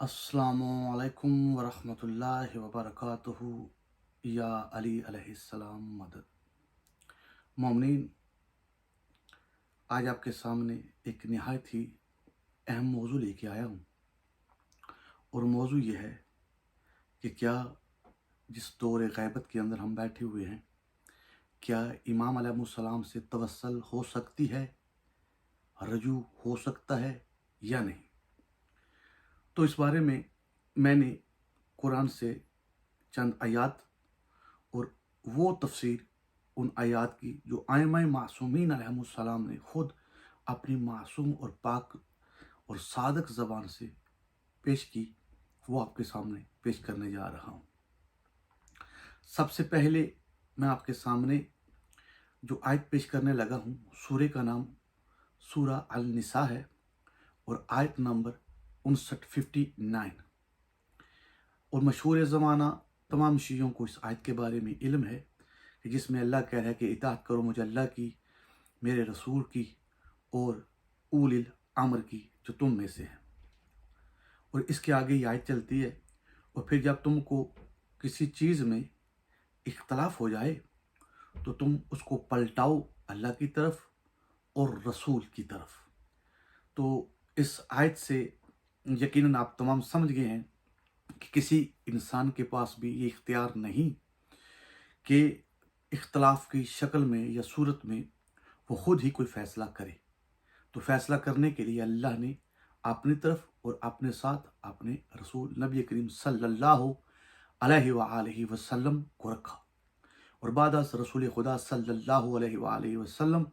अस्सलामुअलैकुम वरहमतुल्लाहि वबरकातुहू या अली अलैहिस्सलाम मदद। मोमिनीन, आज आपके सामने एक नहायत ही अहम मौजू लेके आया हूँ। और मौजू ये है कि क्या जिस दौर ग़ैबत के अंदर हम बैठे हुए हैं, क्या इमाम अलैहिस्सलाम से तवस्सल हो सकती है, रजू हो सकता है या नहीं। तो इस बारे में मैंने कुरान से चंद आयात और वो तफसीर उन आयात की जो आइम्मा मासूमीन अलैहिस्सलाम ने खुद अपनी मासूम और पाक और सादक ज़बान से पेश की, वो आपके सामने पेश करने जा रहा हूँ। सबसे पहले मैं आपके सामने जो आयत पेश करने लगा हूँ, सूरे का नाम सूरा अल निसा है और आयत नंबर 59 और मशहूर ज़माना तमाम शीयों को इस आयत के बारे में इल्म है कि जिसमें अल्लाह कह रहा है कि इताअत करो मुझे अल्लाह की, मेरे रसूल की और उलिल अम्र की जो तुम में से हैं। और इसके आगे ये आयत चलती है, और फिर जब तुमको किसी चीज़ में इख्तलाफ हो जाए तो तुम उसको पलटाओ अल्लाह की तरफ और रसूल की तरफ। तो इस आयत से यकीनन आप तमाम समझ गए हैं कि किसी इंसान के पास भी ये इख्तियार नहीं कि इख्तलाफ की शक्ल में या सूरत में वो खुद ही कोई फ़ैसला करे। तो फ़ैसला करने के लिए अल्लाह ने अपनी तरफ और अपने साथ अपने रसूल नबी करीम सल्लल्लाहु अलैहि वसल्लम को रखा। और बाद रसूल खुदा सल्लल्लाहु अलैहि वसल्लम,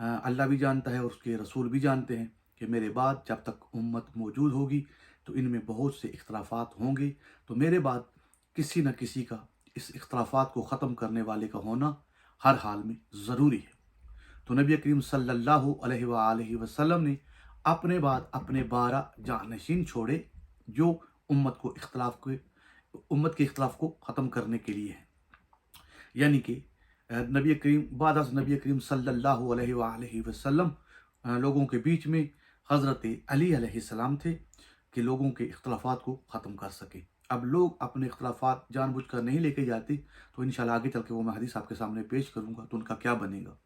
अल्लाह भी जानता है और उसके रसूल भी जानते हैं कि मेरे बाद जब तक उम्मत मौजूद होगी तो इनमें बहुत से इख्तलाफात होंगे। तो मेरे बाद किसी न किसी का इस इख्तलाफात को ख़त्म करने वाले का होना हर हाल में ज़रूरी है। तो नबी करीम सल्लल्लाहु अलैहि वसल्लम ने अपने बाद अपने 12 जानशीन छोड़े जो उम्मत के इख्तलाफ को ख़त्म करने के लिए हैं। यानी कि नबी करीम सल्लल्लाहु अलैहि वसल्लम लोगों के बीच में हज़रत अली अलैहिस्सलाम थे कि लोगों के इख्तलाफात को ख़त्म कर सके। अब लोग अपने इख्तलाफात जानबूझकर नहीं लेके जाते, तो इंशाल्लाह आगे चल के वो मैं हदीस आपके सामने पेश करूँगा तो उनका क्या बनेगा।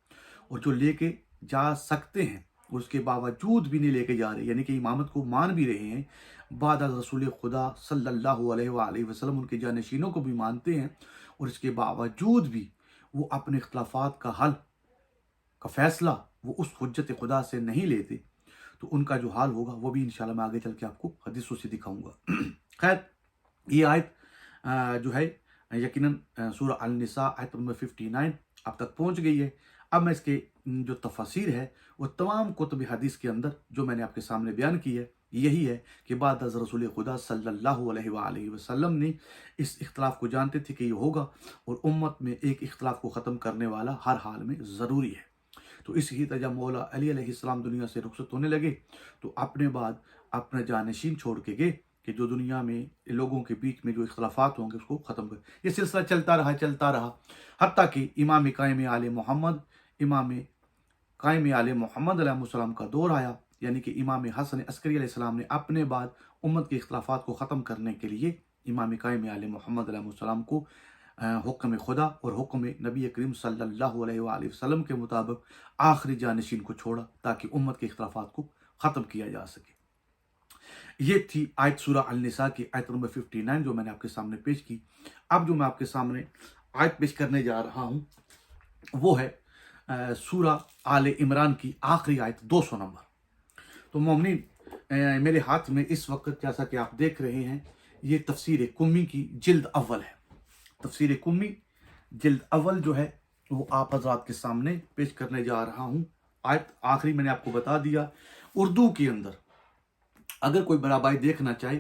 और जो लेके जा सकते हैं उसके बावजूद भी नहीं लेके जा रहे, यानी कि इमामत को मान भी रहे हैं, बाद रसूल खुदा सल्लल्लाहु अलैहि वसल्लम उनके जानशीनों को भी मानते हैं, और इसके बावजूद भी वो अपने इख्तलाफात का हल का फ़ैसला वो उस हुज्जत खुदा से नहीं लेते, तो उनका जो हाल होगा वो भी इंशाल्लाह मैं आगे चल के आपको हदीसों से दिखाऊंगा। खैर, ये आयत जो है यकीनन सूरा अल निसा आयत नंबर 59 अब तक पहुंच गई है। अब मैं इसके जो तफसीर है वो तमाम कुतुब हदीस के अंदर जो मैंने आपके सामने बयान की है, यही है कि बाद रसूल खुदा सल्लल्लाहु अलैहि वसल्लम ने इस इख्तलाफ को जानते थे कि ये होगा, और उम्मत में एक इख्तलाफ को ख़त्म करने वाला हर हाल में ज़रूरी है। तो इसी तरह जब मौला अली अलैहिस्सलाम दुनिया से रुखसत होने लगे तो अपने बाद अपना जानशीन छोड़ के गए कि जो दुनिया में लोगों के बीच में जो इख्तलाफात होंगे उसको ख़त्म कर। ये सिलसिला चलता रहा हत्ता कि इमाम कायम आले मोहम्मद अलैहिस्सलाम का दौर आया, यानी कि इमाम हसन अस्करी अलैहिस्सलाम ने अपने बाद उम्मत के इख्तलाफात को ख़त्म करने के लिए इमाम कायम आले मोहम्मद अलैहिस्सलाम को हुक्म खुदा और हुक्म नबी करीम सल्लल्लाहु अलैहि वसल्लम के मुताबिक आखिरी जानशीन को छोड़ा ताकि उम्मत के इख्तलाफात को ख़त्म किया जा सके। ये थी आयत सूरा अल निसा की आयत नंबर 59 जो मैंने आपके सामने पेश की। अब जो मैं आपके सामने आयत पेश करने जा रहा हूँ वो है सूरा आले इमरान की आखिरी आयत 200 नंबर। तो मोमिनीन, मेरे हाथ में इस वक्त जैसा कि आप देख रहे हैं ये तफसीर कुम्मी की जिल्द अव्वल है। तफसीर कुम्मी जिल्द अव्वल जो है वो आप हजरात के सामने पेश करने जा रहा हूँ। आयत आखिरी मैंने आपको बता दिया। उर्दू के अंदर अगर कोई बड़ा भाई देखना चाहे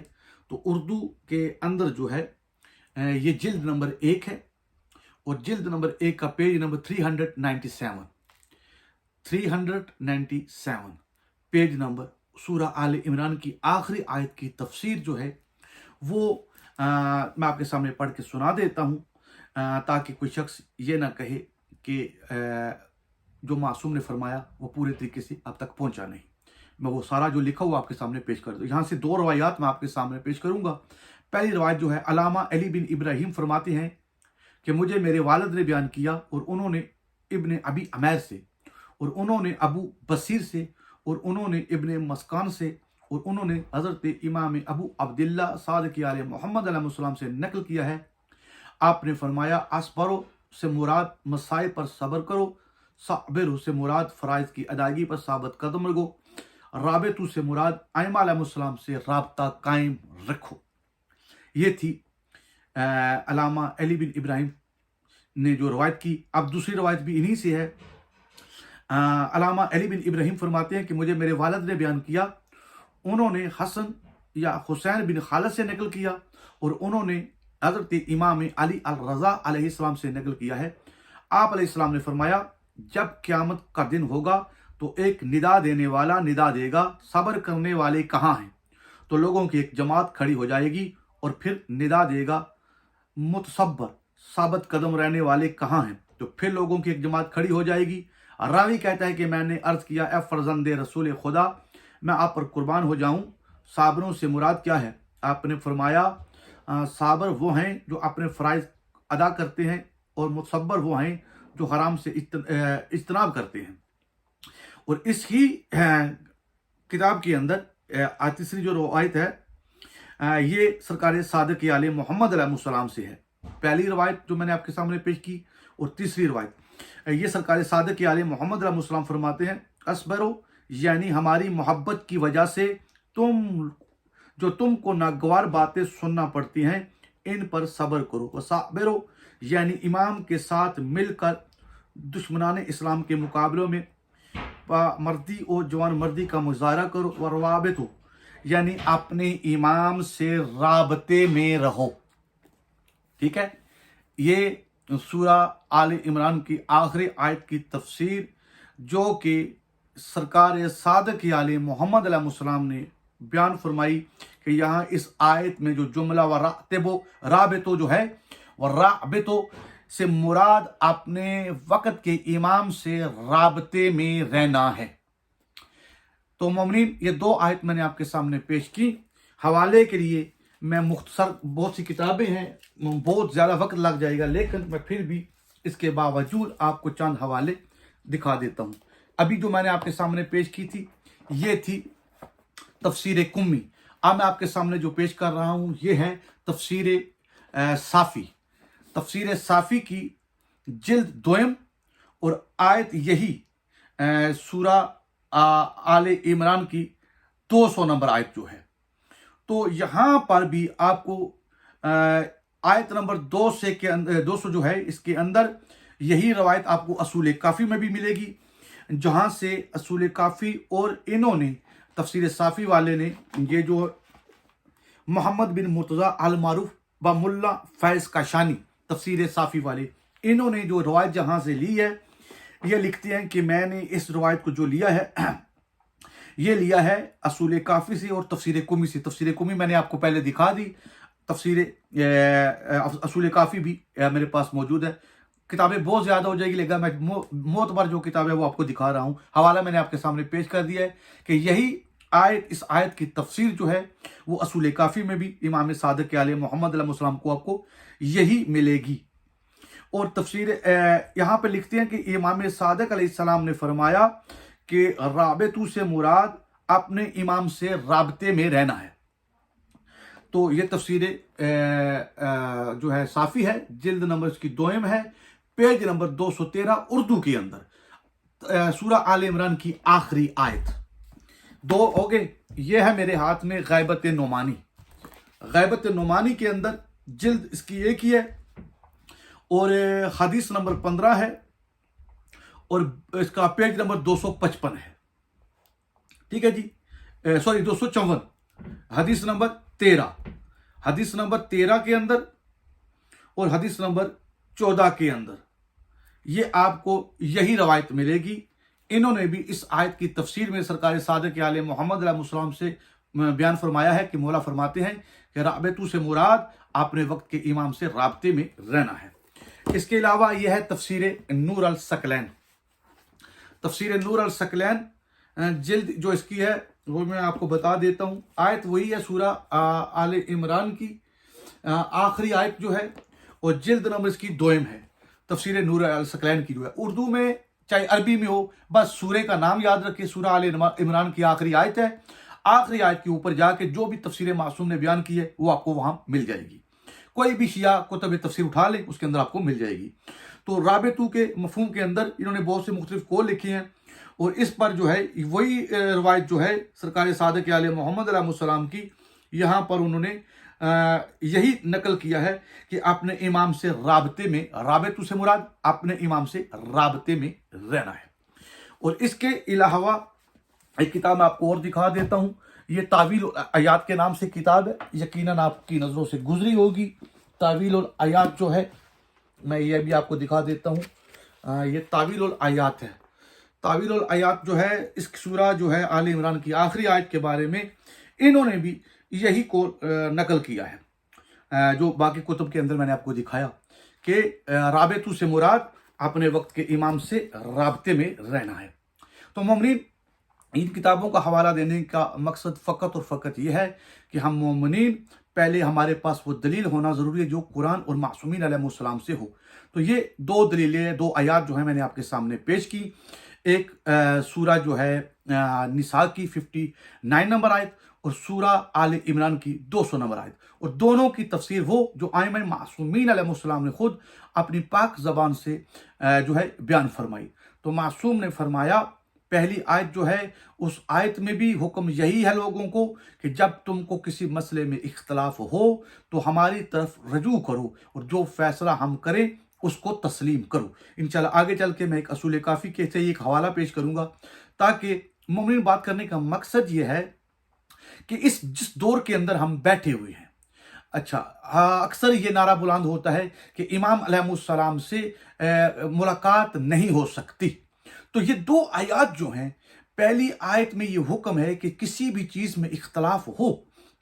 तो उर्दू के अंदर जो है ये जिल्द नंबर 1 है, और जिल्द नंबर 1 का पेज नंबर 397 पेज नंबर सूरा आले इमरान की आखिरी आयत की तफसीर जो है वो मैं आपके सामने पढ़ के सुना देता हूँ, ताकि कोई शख्स ये ना कहे कि जो मासूम ने फरमाया वो पूरे तरीके से अब तक पहुंचा नहीं। मैं वो सारा जो लिखा हुआ आपके सामने पेश कर दूँ। यहाँ से 2 रवायात मैं आपके सामने पेश करूँगा। पहली रवायत जो है, अलामा अली बिन इब्राहिम फरमाते हैं कि मुझे मेरे वालिद ने बयान किया और उन्होंने इब्न अबी अमैर से, और उन्होंने अबू बसीर से, और उन्होंने इब्न मस्कान से, और उन्होंने हज़रत इमाम अबू अब्दुल्ला सादिक़ आले मोहम्मद अलैहिस्सलाम से नकल किया है। आपने फरमाया, अस्बरो से मुराद मसाइब पर सब्र करो, साबिर से मुराद फ़राइज़ की अदायगी पर साबित कदम रखो, राबितु से मुराद आइमा अलैहिस्सलाम से राब्ता कायम रखो। ये थी अलामा अली बिन इब्राहिम ने जो रवायत की। अब दूसरी रवायत भी इन्हीं से है। अलामा अली बिन इब्राहिम फरमाते हैं कि मुझे मेरे वालिद ने बयान किया, उन्होंने हसन या हुसैन बिन खालिद से नकल किया, और उन्होंने हज़रत इमाम अली अल रज़ा अलैहिस्सलाम से नकल किया है। आप अलैहिस्सलाम ने फरमाया, जब क़यामत का दिन होगा तो एक निदा देने वाला निदा देगा, सब्र करने वाले कहाँ हैं? तो लोगों की एक जमात खड़ी हो जाएगी और फिर निदा देगा, मुतसब्बर साबित कदम रहने वाले कहाँ हैं? तो फिर लोगों की एक जमात खड़ी हो जाएगी। रावी कहता है कि मैंने अर्ज़ किया, ए फर्जंदे रसूल खुदा, मैं आप पर कुर्बान हो जाऊं, साबरों से मुराद क्या है? आपने फरमाया, साबर वो हैं जो अपने फ़राइज़ अदा करते हैं, और मुतसब्बर वो हैं जो हराम से इज्तनाब करते हैं। और इस ही किताब के अंदर तीसरी जो रवायत है, ये सरकार सादिक़ आले मोहम्मद अलैहिस्सलाम से है। पहली रवायत जो मैंने आपके सामने पेश की, और तीसरी रवायत ये सरकार सादिक़ आले मोहम्मद अलैहिस्सलाम फरमाते हैं, अस्बरो यानी हमारी मोहब्बत की वजह से तुमको नागवार बातें सुनना पड़ती हैं, इन पर सब्र करो। वसाबिरो यानी इमाम के साथ मिलकर दुश्मनान इस्लाम के मुकाबलों में मर्दी और जवान मर्दी का मुजाहरा करो। वरवाबितो यानी अपने इमाम से राबते में रहो। ठीक है, ये सूरा आले इमरान की आखिरी आयत की तफसीर जो कि सरकार सादिक़ आले मोहम्मद अलैहिस्सलाम ने बयान फरमाई कि यहाँ इस आयत में जो जुमला व राबितो जो है, वह राबितो से मुराद अपने वक़्त के इमाम से राबते में रहना है। तो मोमिनीन, ये 2 आयत मैंने आपके सामने पेश की। हवाले के लिए मैं मुख्तसर, बहुत सी किताबें हैं, बहुत ज़्यादा वक्त लग जाएगा, लेकिन मैं फिर भी इसके बावजूद आपको चंद हवाले दिखा देता हूँ। अभी जो मैंने आपके सामने पेश की थी, ये थी तफसीर कुम्मी। अब मैं आपके सामने जो पेश कर रहा हूँ, ये है तफसीर साफ़ी। तफसीर साफ़ी की जिल्द 2 और आयत यही सूरा आले इमरान की 200 नंबर आयत जो है। तो यहाँ पर भी आपको आयत नंबर 200 जो है, इसके अंदर यही रवायत आपको असूल काफ़ी में भी मिलेगी, जहाँ से असूल काफ़ी और इन्होंने तफसीर साफ़ी वाले ने, ये जो मोहम्मद बिन मुर्तज़ा अल मारूफ व मुल्ला फैज़ काशानी तफसीर साफ़ी वाले, इन्होंने जो रवायत जहाँ से ली है, ये लिखते हैं कि मैंने इस रवायत को जो लिया है, ये लिया है असूल काफ़ी से और तफसीर कुमी से। तफसीर कुमी मैंने आपको पहले दिखा दी, तफसीर असूल काफ़ी भी मेरे पास मौजूद है। किताबें बहुत ज़्यादा हो जाएगी, लेकिन मैं मोतबर जो किताब है वो आपको दिखा रहा हूँ। हवाला मैंने आपके सामने पेश कर दिया है कि यही आयत, इस आयत की तफसीर जो है वो असूल काफ़ी में भी इमाम सादिक़ आले मोहम्मद अलैहिस्सलाम को आपको यही मिलेगी। और तफसीर यहाँ पे लिखते हैं कि इमाम सादिक़ अलैहिस्सलाम ने फरमाया कि राबितु से मुराद अपने इमाम से राबते में रहना है। तो ये तफसीर जो है साफ़ी है, जिल्द नंबर इसकी 2 है, पेज नंबर 213 उर्दू के अंदर, सूरा आले इमरान की आखिरी आयत। 2 हो गए। ये है मेरे हाथ में गैबत नुमानी। गैबत नुमानी के अंदर जिल्द इसकी 1 ही है, और हदीस नंबर 15 है, और इसका पेज नंबर 255 है। ठीक है जी, सॉरी 254, हदीस नंबर 13, हदीस नंबर 13 के अंदर और हदीस नंबर 14 के अंदर ये आपको यही रवायत मिलेगी। इन्होंने भी इस आयत की तफसीर में सरकार सादिक़ आले मोहम्मद अलैहिस्सलाम से बयान फरमाया है कि मौला फरमाते हैं कि राबितु से मुराद अपने वक्त के इमाम से राबते में रहना है। इसके अलावा यह है तफसीर नूर अल सकलैन। तफसीर नूर अल सकलैन जिल्द जो इसकी है वो मैं आपको बता देता हूँ। आयत वही है सूरा आले इमरान की आखिरी आयत जो है, और जिल्द नंबर इसकी 2 है, तफसीर नूर अल सकलैन की जो है। उर्दू में चाहे अरबी में हो, बस सूरे का नाम याद रखिए, सूरा आले इमरान की आखिरी आयत है। आखिरी आयत के ऊपर जाके जो भी तफसीर मासूम ने बयान की है वो आपको वहां मिल जाएगी। कोई भी शिया कुतुब तफसीर उठा ले, उसके अंदर आपको मिल जाएगी। तो राबतू के मफहूम के अंदर इन्होंने बहुत से मुख्तलिफ कौल लिखे हैं, और इस पर जो है वही रवायत जो है सरकार सादिक आले मोहम्मद अलैहिस्सलाम की, यहाँ पर उन्होंने यही नकल किया है कि अपने इमाम से राबते में, राबतू से मुराद अपने इमाम से राबते में रहना है। और इसके अलावा एक किताब मैं आपको और दिखा देता हूँ, ये तावील आयात के नाम से किताब है, यकीनन आपकी नज़रों से गुजरी होगी। तावील आयात जो है, मैं ये भी आपको दिखा देता हूँ, ये तावील आयात है। तावील आयात जो है, इस सूरा जो है आले इमरान की आखिरी आयत के बारे में इन्होंने भी यही को नकल किया है, जो बाकी कुतुब के अंदर मैंने आपको दिखाया कि राबतू से मुराद अपने वक्त के इमाम से राबते में रहना है। तो मोमिनीन, इन किताबों का हवाला देने का मकसद फ़कत और फ़कत यह है कि हम मोमिनीन पहले हमारे पास वो दलील होना ज़रूरी है जो कुरान और मासूमीन अलैहिस्सलाम से हो। तो ये 2 दलीलें, 2 आयात जो है मैंने आपके सामने पेश की। एक सूरा जो है निसा की 59 नंबर आयत, और सूरा आले इमरान की 200 नंबर आयत, और दोनों की तफसीर वो जो आइमा मासूमीन अलैहिस्सलाम ने खुद अपनी पाक ज़बान से जो है बयान फरमाई। तो मासूम ने फरमाया, पहली आयत जो है, उस आयत में भी हुक्म यही है लोगों को कि जब तुमको किसी मसले में इख्तलाफ हो तो हमारी तरफ रजू करो, और जो फैसला हम करें उसको तस्लीम करो। इंशाल्लाह आगे चल के मैं एक असूल काफ़ी के से एक हवाला पेश करूंगा, ताकि मोमिन बात करने का मकसद ये है कि जिस दौर के अंदर हम बैठे हुए हैं, अच्छा, अक्सर ये नारा बुलंद होता है कि इमाम अलैहिस्सलाम से मुलाकात नहीं हो सकती। तो ये 2 आयत जो हैं, पहली आयत में ये हुक्म है कि किसी भी चीज़ में इख्तलाफ हो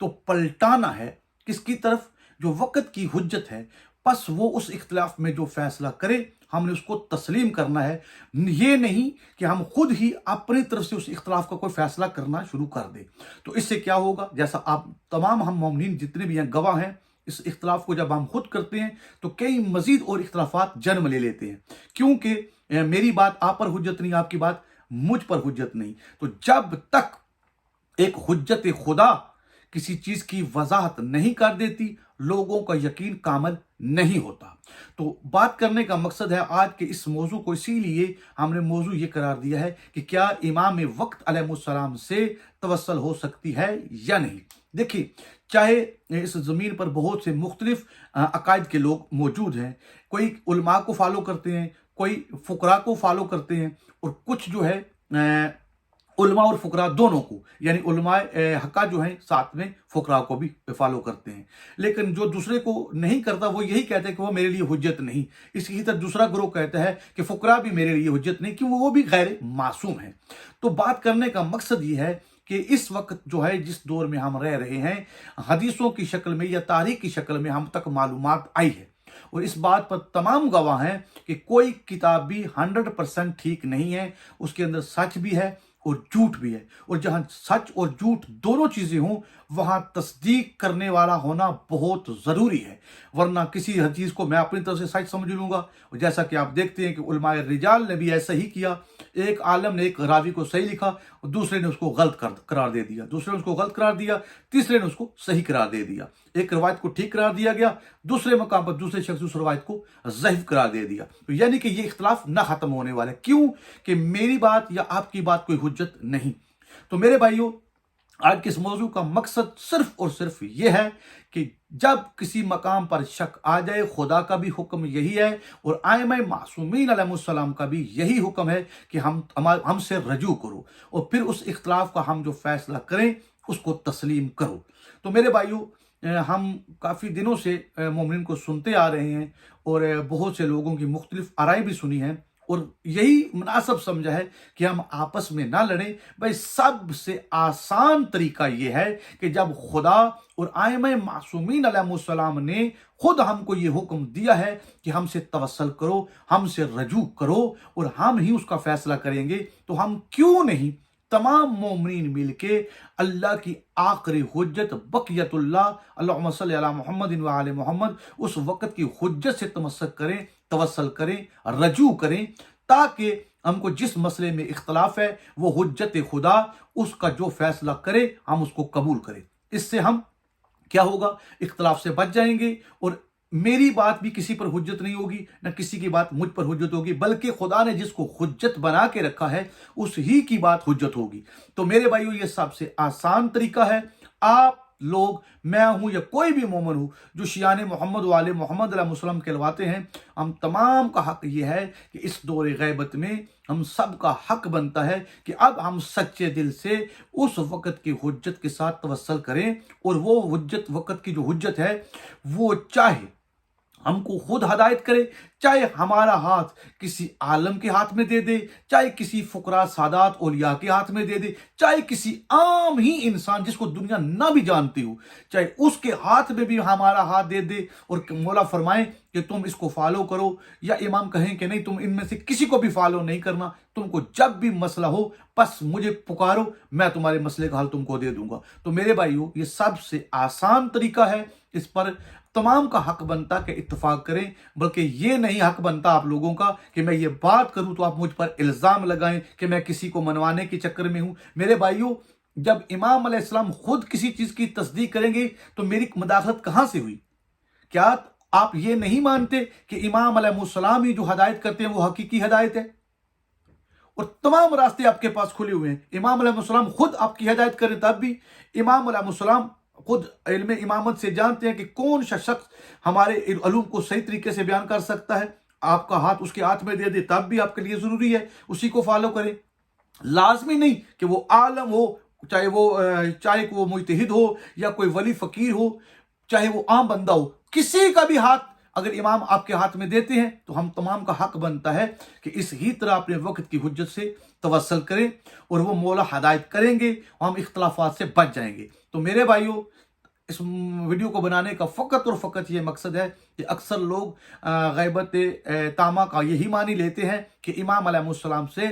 तो पलटाना है किसकी तरफ, जो वक़्त की हुज्जत है, बस वो उस इख्तलाफ में जो फैसला करे हमने उसको तस्लीम करना है। ये नहीं कि हम खुद ही अपनी तरफ से उस इख्तलाफ का कोई फैसला करना शुरू कर दें। तो इससे क्या होगा, जैसा आप तमाम हम मोमिनीन जितने भी हैं गवाह हैं, इस इख्तलाफ को जब हम खुद करते हैं तो कई मजीद और इख्तलाफात जन्म ले लेते हैं, क्योंकि मेरी बात आप पर हुज्जत नहीं, आपकी बात मुझ पर हुज्जत नहीं। तो जब तक एक हुज्जत खुदा किसी चीज की वजाहत नहीं कर देती, लोगों का यकीन कामल नहीं होता। तो बात करने का मकसद है आज के इस मौजू को, इसीलिए हमने मौजू ये करार दिया है कि क्या इमाम वक्त अलैहिस्सलाम से तवस्सल हो सकती है या नहीं। देखिए, चाहे इस ज़मीन पर बहुत से मुख्तलिफ अकायद के लोग मौजूद हैं, कोई उलमा को फॉलो करते हैं, कोई फुकरा को फॉलो करते हैं, और कुछ जो है उलमा और फुकरा दोनों को, यानी उलमा हक्का जो है साथ में फुकरा को भी फॉलो करते हैं। लेकिन जो दूसरे को नहीं करता वो यही कहते हैं कि वो मेरे लिए हुज्जत नहीं। इसी तरह दूसरा ग्रोह कहता है कि फुकरा भी मेरे लिए हुज्जत नहीं, क्योंकि वो भी गैर मासूम है। तो बात करने का मकसद ये है कि इस वक्त जो है, जिस दौर में हम रह रहे हैं, हदीसों की शक्ल में या तारीख की शक्ल में हम तक मालूमात आई है, और इस बात पर तमाम गवाह हैं कि कोई किताब भी 100% ठीक नहीं है, उसके अंदर सच भी है और झूठ भी है। और जहां सच और झूठ दोनों चीजें हों, वहां तस्दीक करने वाला होना बहुत जरूरी है, वरना किसी हर चीज को मैं अपनी तरफ से सच समझ लूंगा। और जैसा कि आप देखते हैं कि उलमाए रिजाल ने भी ऐसा ही किया। एक आलम ने एक रावी को सही लिखा और दूसरे ने उसको गलत करार दे दिया, दूसरे ने उसको गलत करार दिया, तीसरे ने उसको सही करार दे दिया। एक रवायत को ठीक करार दिया गया, दूसरे मकाम पर दूसरे शख्स उस रवायत को ज़ईफ करार दे दिया। तो यानी कि ये इख्तलाफ ना खत्म होने वाला है, क्यों कि मेरी बात या आपकी बात कोई हुज्जत नहीं। तो मेरे भाइयों, आज के इस मौजू का मकसद सिर्फ और सिर्फ ये है कि जब किसी मकाम पर शक आ जाए, खुदा का भी हुक्म यही है और आइमा मासूमीन अलैहिस्सलाम का भी यही हुक्म है कि हमसे रजू करो, और फिर उस इख्तलाफ का हम जो फैसला करें उसको तस्लीम करो। तो मेरे भाइयों, हम काफ़ी दिनों से मोमिन को सुनते आ रहे हैं और बहुत से लोगों की मुख्तलिफ आराय भी सुनी हैं, और यही मुनासिब समझा है कि हम आपस में ना लड़ें। भाई, सबसे आसान तरीका यह है कि जब खुदा और आइमा मासूमीन अलैहिस्सलाम ने खुद हमको ये हुक्म दिया है कि हमसे तवस्सल करो, हमसे रजू करो और हम ही उसका फैसला करेंगे, तो हम क्यों नहीं تمام مومنین مل کے اللہ کی آخری حجت بقیت اللہ اللہم صلی علی محمد و آل محمد اس وقت کی حجت سے تمسک کریں، توسل کریں، رجوع کریں، تاکہ ہم کو جس مسئلے میں اختلاف ہے وہ حجت خدا اس کا جو فیصلہ کرے ہم اس کو قبول کریں۔ اس سے ہم کیا ہوگا؟ اختلاف سے بچ جائیں گے، اور میری بات بھی کسی پر حجت نہیں ہوگی، نہ کسی کی بات مجھ پر حجت ہوگی، بلکہ خدا نے جس کو حجت بنا کے رکھا ہے اس ہی کی بات حجت ہوگی۔ تو میرے بھائیو، یہ سب سے آسان طریقہ ہے۔ آپ لوگ، میں ہوں یا کوئی بھی مومن ہو جو شیعان محمد و آل محمد علیہ وسلم کہلواتے ہیں، ہم تمام کا حق یہ ہے کہ اس دور غیبت میں ہم سب کا حق بنتا ہے کہ اب ہم سچے دل سے اس وقت کی حجت کے ساتھ توسل کریں، اور وہ حجت، وقت کی جو حجت ہے، وہ چاہے ہم کو خود ہدایت کرے، چاہے ہمارا ہاتھ کسی عالم کے ہاتھ میں دے دے، چاہے کسی فقراء سادات اولیاء کے ہاتھ میں دے دے، چاہے کسی عام ہی انسان جس کو دنیا نہ بھی جانتی ہو، چاہے اس کے ہاتھ میں بھی ہمارا ہاتھ دے دے، اور مولا فرمائے کہ تم اس کو فالو کرو، یا امام کہیں کہ نہیں، تم ان میں سے کسی کو بھی فالو نہیں کرنا، تم کو جب بھی مسئلہ ہو بس مجھے پکارو، میں تمہارے مسئلے کا حل تم کو دے دوں گا۔ تو میرے بھائیو، یہ سب سے آسان طریقہ ہے، اس پر تمام کا حق بنتا کہ اتفاق کریں، بلکہ یہ نہیں حق بنتا آپ لوگوں کا کہ میں یہ بات کروں تو آپ مجھ پر الزام لگائیں کہ میں کسی کو منوانے کے چکر میں ہوں۔ میرے بھائیوں، جب امام علیہ السلام خود کسی چیز کی تصدیق کریں گے تو میری مداخلت کہاں سے ہوئی؟ کیا آپ یہ نہیں مانتے کہ امام علیہ السلام ہی جو ہدایت کرتے ہیں وہ حقیقی ہدایت ہے، اور تمام راستے آپ کے پاس کھلے ہوئے ہیں؟ امام علیہ السلام خود آپ کی ہدایت کریں، تب بھی امام علیہ السلام خود علم امامت سے جانتے ہیں کہ کون سا شخص ہمارے علوم کو صحیح طریقے سے بیان کر سکتا ہے۔ آپ کا ہاتھ اس کے ہاتھ میں دے دے، تب بھی آپ کے لیے ضروری ہے اسی کو فالو کریں۔ لازمی نہیں کہ وہ عالم ہو، چاہے وہ مجتہد ہو، یا کوئی ولی فقیر ہو، چاہے وہ عام بندہ ہو، کسی کا بھی ہاتھ اگر امام آپ کے ہاتھ میں دیتے ہیں تو ہم تمام کا حق بنتا ہے کہ اس ہی طرح اپنے وقت کی حجت سے توسل کریں، اور وہ مولا ہدایت کریں گے، اور ہم اختلافات سے بچ جائیں گے۔ تو میرے بھائیوں، اس ویڈیو کو بنانے کا فقط اور فقط یہ مقصد ہے کہ اکثر لوگ غیبت تامہ کا یہی معنی لیتے ہیں کہ امام علیہ السلام سے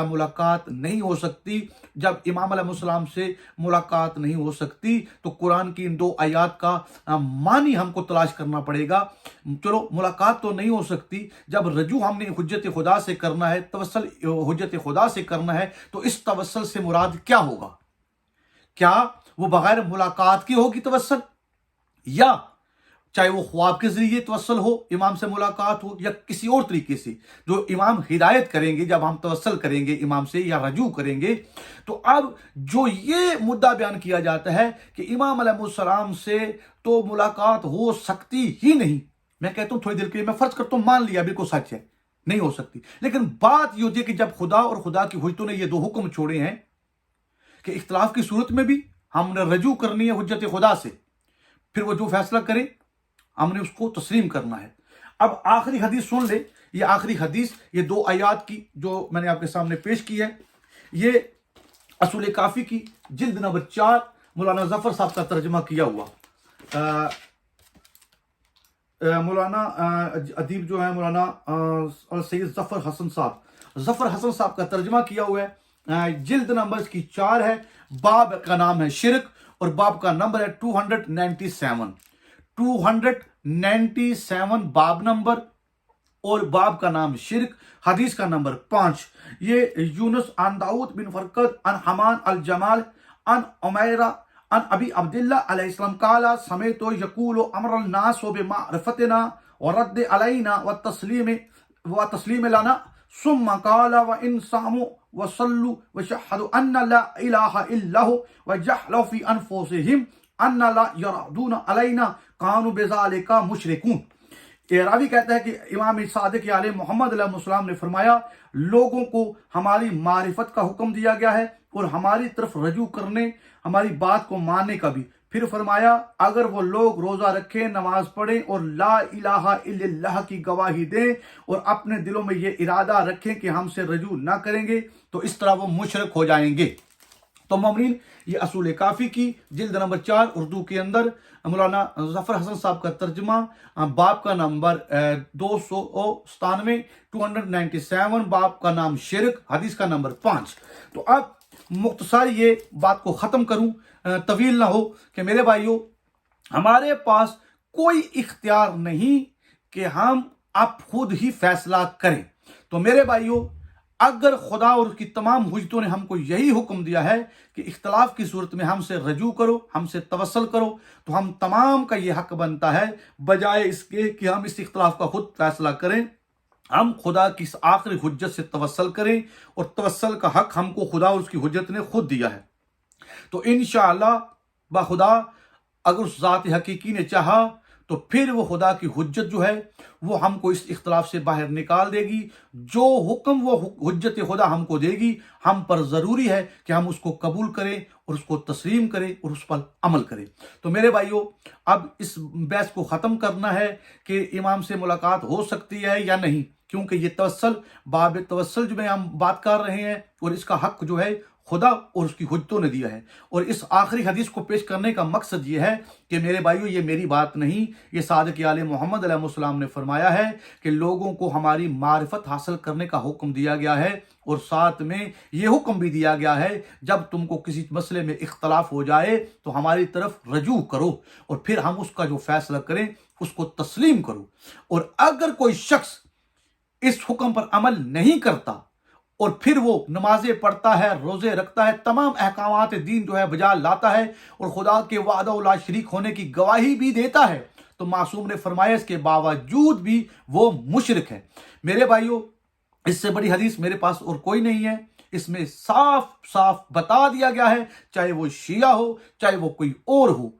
ملاقات نہیں ہو سکتی۔ جب امام علیہ السلام سے ملاقات نہیں ہو سکتی تو قرآن کی ان 2 آیات کا معنی ہم کو تلاش کرنا پڑے گا۔ چلو، ملاقات تو نہیں ہو سکتی، جب رجوع ہم نے حجت خدا سے کرنا ہے، توسل حجت خدا سے کرنا ہے، تو اس توسل سے مراد کیا ہوگا؟ کیا وہ بغیر ملاقات کی ہوگی توسل، یا چاہے وہ خواب کے ذریعے توسل ہو، امام سے ملاقات ہو، یا کسی اور طریقے سے جو امام ہدایت کریں گے؟ جب ہم توسل کریں گے امام سے یا رجوع کریں گے، تو اب جو یہ مدعا بیان کیا جاتا ہے کہ امام علیہ السلام سے تو ملاقات ہو سکتی ہی نہیں، میں کہتا ہوں تھوڑی دیر کے لیے، میں فرض کرتا ہوں مان لیا بالکل سچ ہے، نہیں ہو سکتی، لیکن بات یہ ہوتی ہے کہ جب خدا اور خدا کی حجتوں نے یہ 2 حکم چھوڑے ہیں کہ اختلاف کی صورت میں بھی ہم نے رجوع کرنی ہے حجت خدا سے، پھر وہ جو فیصلہ کرے ہم نے اس کو تسلیم کرنا ہے۔ اب آخری حدیث سن لے، یہ آخری حدیث، یہ 2 آیات کی جو میں نے آپ کے سامنے پیش کی ہے، یہ اصول کافی کی جلد نمبر 4 مولانا ظفر صاحب کا ترجمہ کیا ہوا۔ مولانا ادیب جو ہے مولانا سید ظفر حسن صاحب کا ترجمہ کیا ہوا ہے، جلد نمبر اس کی 4 ہے، باب کا نام ہے شرک، اور باب کا نمبر ہے 297 باب نمبر، اور باب کا نام شرک، حدیث کا نمبر 5۔ یہ یونس عن داؤد بن فرقد عن حمان الجمال عن عمیرہ عن ابی عبداللہ علیہ السلام قال سمعت یقول امر الناس بمعرفتنا ورد علینا وتسلیم لنا ثم قال وان صاموا وصلوا وشهدوا ان لا اله الا هو وجعلوا في انفسهم ان لا يردون علينا كانوا بذلك مشركون۔ راوی کہتا ہے کہ امام صادق علیہ محمد علیہ السلام نے فرمایا، لوگوں کو ہماری معرفت کا حکم دیا گیا ہے اور ہماری طرف رجوع کرنے، ہماری بات کو ماننے کا بھی۔ پھر فرمایا، اگر وہ لوگ روزہ رکھیں، نماز پڑھیں اور لا الہ الا اللہ کی گواہی دیں، اور اپنے دلوں میں یہ ارادہ رکھیں کہ ہم سے رجوع نہ کریں گے، تو اس طرح وہ مشرک ہو جائیں گے۔ تو مومنین، یہ اصول کافی کی جلد نمبر 4 اردو کے اندر مولانا ظفر حسن صاحب کا ترجمہ، باب کا نمبر 297 باب کا نام شرک، حدیث کا نمبر 5۔ تو اب मुख्तसर ये बात को ख़त्म करूं, तवील ना हो, कि मेरे भाइयों हमारे पास कोई इख्तियार नहीं कि हम आप खुद ही फैसला करें। तो मेरे भाइयों अगर खुदा और उसकी तमाम हुज्जतों ने हमको यही हुक्म दिया है कि इख्तलाफ की सूरत में हमसे रजू करो, हमसे तवस्सल करो, तो हम तमाम का ये हक बनता है बजाय इसके कि हम इस इख्तलाफ का खुद फैसला करें, हम खुदा की इस आखिरी हुज्जत से तवस्सल करें, और तवस्सल का हक हमको खुदा और उसकी हुज्जत ने खुद दिया है। तो इंशाअल्लाह बाखुदा अगर उस ज़ात हकीकी ने चाहा तो फिर वो खुदा की हुज्जत जो है वो हमको इस इख्तलाफ से बाहर निकाल देगी। जो हुक्म वो हुज्जत खुदा हमको देगी, हम पर ज़रूरी है कि हम उसको कबूल करें और उसको तस्लीम करें और उस पर अमल करें। तो मेरे भाइयों अब इस बहस को ख़त्म करना है कि इमाम से मुलाकात हो सकती है या नहीं, क्योंकि ये तवस्सल बाब तवस्सल जो में हम बात कर रहे हैं और इसका हक जो है खुदा और उसकी हुज्जतों ने दिया है। और इस आखिरी हदीस को पेश करने का मकसद ये है कि मेरे भाइयों ये मेरी बात नहीं, ये सादिक आले मोहम्मद अलैहिस्सलाम ने फरमाया है कि लोगों को हमारी मारिफत हासिल करने का हुक्म दिया गया है, और साथ में ये हुक्म भी दिया गया है जब तुमको किसी मसले में इख्तलाफ हो जाए तो हमारी तरफ रजू करो और फिर हम उसका जो फैसला करें उसको तस्लीम करो। और अगर कोई शख्स इस हुक्म पर अमल नहीं करता और फिर वो नमाजें पढ़ता है, रोजे रखता है, तमाम अहकामात दीन जो है बजा लाता है और खुदा के वादा ला शरीक होने की गवाही भी देता है, तो मासूम ने फरमाया इसके बावजूद भी वो मुशरिक है। मेरे भाइयों इससे बड़ी हदीस मेरे पास और कोई नहीं है। इसमें साफ साफ बता दिया गया है, चाहे वो शिया हो चाहे वो कोई और हो,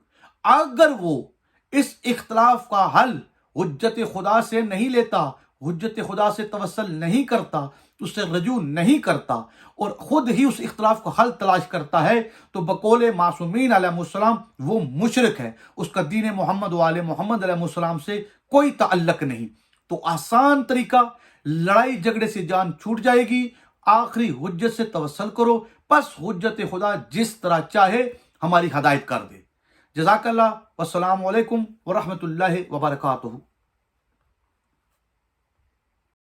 अगर वो इस इख्तलाफ का हल हुज्जत खुदा से नहीं लेता, हुज्जत खुदा से तवस्सल नहीं करता, उससे रजू नहीं करता और खुद ही उस इख्तलाफ को हल तलाश करता है, तो बकौले मासूमीन अलैहिस्सलाम वो मुशरिक है, उसका दीन मोहम्मद वाले मोहम्मद अलैहिस्सलाम से कोई ताल्लुक नहीं। तो आसान तरीका, लड़ाई झगड़े से जान छूट जाएगी, आखिरी हुज्जत से तवस्सल करो, बस हुज्जत खुदा जिस तरह चाहे हमारी हदायत कर दे। जज़ाकल्लाह, वस्सलामु अलैकुम व रहमतुल्लाहि व बरकातुहू।